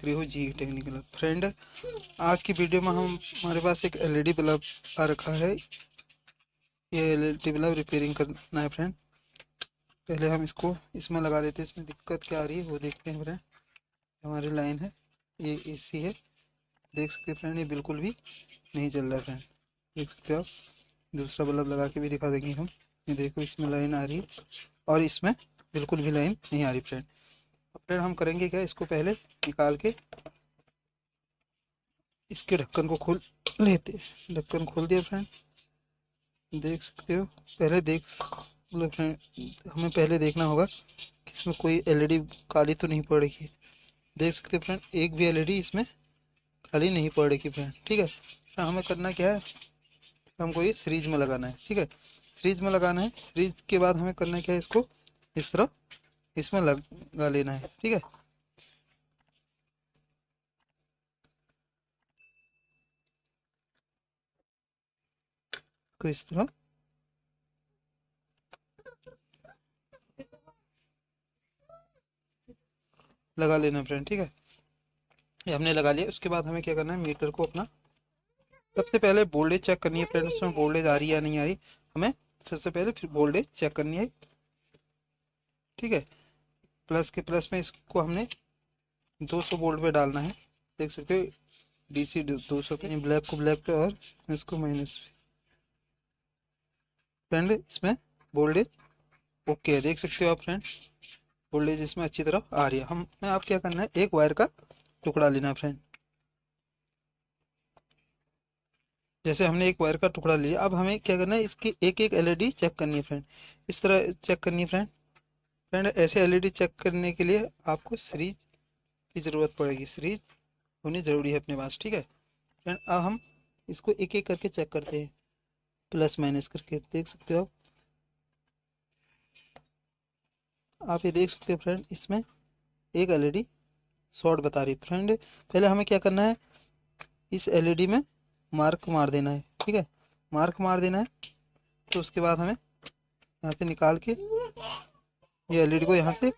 देख रहे हो जी टेक्निकल। फ्रेंड, आज की वीडियो में हमारे पास एक एलईडी बल्ब आ रखा है। ये एलईडी बल्ब रिपेयरिंग करना है फ्रेंड। पहले हम इसको इसमें लगा लेते हैं। इसमें दिक्कत क्या आ रही है वो देखते हैं फ्रेंड। हमारी लाइन है, ये एसी है, देख सकते हैं फ्रेंड। ये बिल्कुल भी नहीं चल रहा है फ्रेंड, देख सकते हो आप। दूसरा बल्ब लगा के भी दिखा देंगे हम। ये देखो, इसमें लाइन आ रही है और इसमें बिल्कुल भी लाइन नहीं आ रही फ्रेंड। फ्रेंड हम करेंगे क्या, इसको पहले निकाल के इसके ढक्कन को खोल लेते हैं। ढक्कन खोल दिया फ्रेंड, देख सकते हो। पहले देख लो फ्रेंड, हमें पहले देखना होगा कि इसमें कोई एलईडी काली तो नहीं पड़ रही है। देख सकते हो फ्रेंड, एक भी एलईडी इसमें काली नहीं पड़ रही फ्रेंड। ठीक है, तो हमें करना क्या है, हमको ये सीरीज में लगाना है। ठीक है, सीरीज में लगाना है। सीरीज के बाद हमें करना क्या है, इसको इस तरह इसमें लगा लेना है। ठीक है, तो इस तरह लगा लेना फ्रेंड। ठीक है, ये हमने लगा लिया। उसके बाद हमें क्या करना है, मीटर को अपना सबसे पहले वोल्टेज चेक करनी है फ्रेंड। उसमें वोल्टेज आ रही है या नहीं आ रही, हमें सबसे पहले फिर वोल्टेज चेक करनी है। ठीक है, प्लस के प्लस में इसको हमने 200 वोल्ट पे डालना है। देख सकते हो, डीसी 200 पे, ब्लैक को ब्लैक पे और इसको माइनस पे फ्रेंड। इसमें वोल्टेज ओके है, देख सकते हो आप फ्रेंड। वोल्टेज इसमें अच्छी तरह आ रही है। हमें आप क्या करना है, एक वायर का टुकड़ा लेना है फ्रेंड। जैसे हमने एक वायर का टुकड़ा लिया, अब हमें क्या करना है, इसकी एक एक एलईडी चेक करनी है फ्रेंड। इस तरह चेक करनी है फ्रेंड। फ्रेंड, ऐसे एलईडी चेक करने के लिए आपको सीरीज की ज़रूरत पड़ेगी। सीरीज होनी ज़रूरी है अपने पास। ठीक है फ्रेंड, अब हम इसको एक एक करके चेक करते हैं, प्लस माइनस करके। देख सकते हो आप ये देख सकते हो फ्रेंड, इसमें एक एलईडी शॉर्ट बता रही है फ्रेंड। पहले हमें क्या करना है, इस एलईडी में मार्क मार देना है। ठीक है, मार्क मार देना है। तो उसके बाद हमें यहाँ से निकाल के ये एलईडी को यहाँ से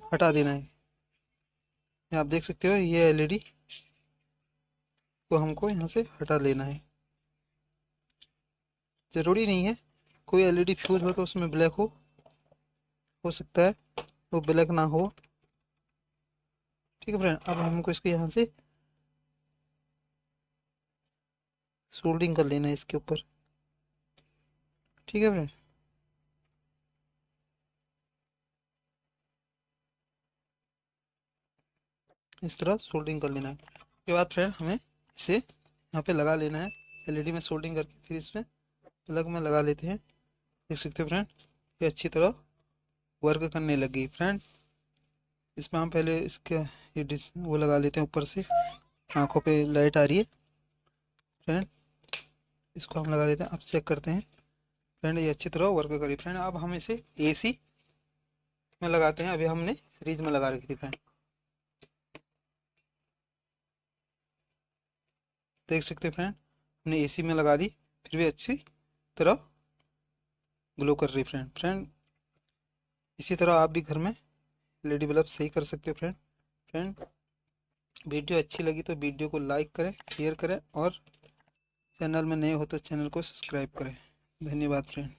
हटा देना है। आप देख सकते हो, ये एलईडी को हमको यहाँ से हटा लेना है। ज़रूरी नहीं है कोई एलईडी फ्यूज हो तो उसमें ब्लैक हो सकता है वो ब्लैक ना हो। ठीक है फ्रेंड, अब हमको इसको यहाँ से सोल्डिंग कर लेना है इसके ऊपर। ठीक है फ्रेंड, इस तरह सोल्डिंग कर लेना है। उसके बाद फ्रेंड हमें इसे यहाँ पे लगा लेना है। एलईडी में सोल्डिंग करके फिर इसमें प्लग में लगा लेते हैं। देख सकते हो फ्रेंड, ये अच्छी तरह वर्क करने लगी फ्रेंड। इसमें हम पहले इसके ये वो लगा लेते हैं ऊपर से। आंखों पे लाइट आ रही है फ्रेंड, इसको हम लगा लेते हैं। अब चेक करते हैं फ्रेंड, ये अच्छी तरह वर्क करी फ्रेंड। अब हम इसे एसी में लगाते हैं। अभी हमने सीरीज में लगा रखी थी फ्रेंड, देख सकते हैं फ्रेंड, हमने एसी में लगा दी, फिर भी अच्छी तरह ग्लो कर रही फ्रेंड। फ्रेंड, इसी तरह आप भी घर में एलईडी बल्ब सही कर सकते हो फ्रेंड। फ्रेंड, वीडियो अच्छी लगी तो वीडियो को लाइक करें, शेयर करें और चैनल में नए हो तो चैनल को सब्सक्राइब करें। धन्यवाद फ्रेंड।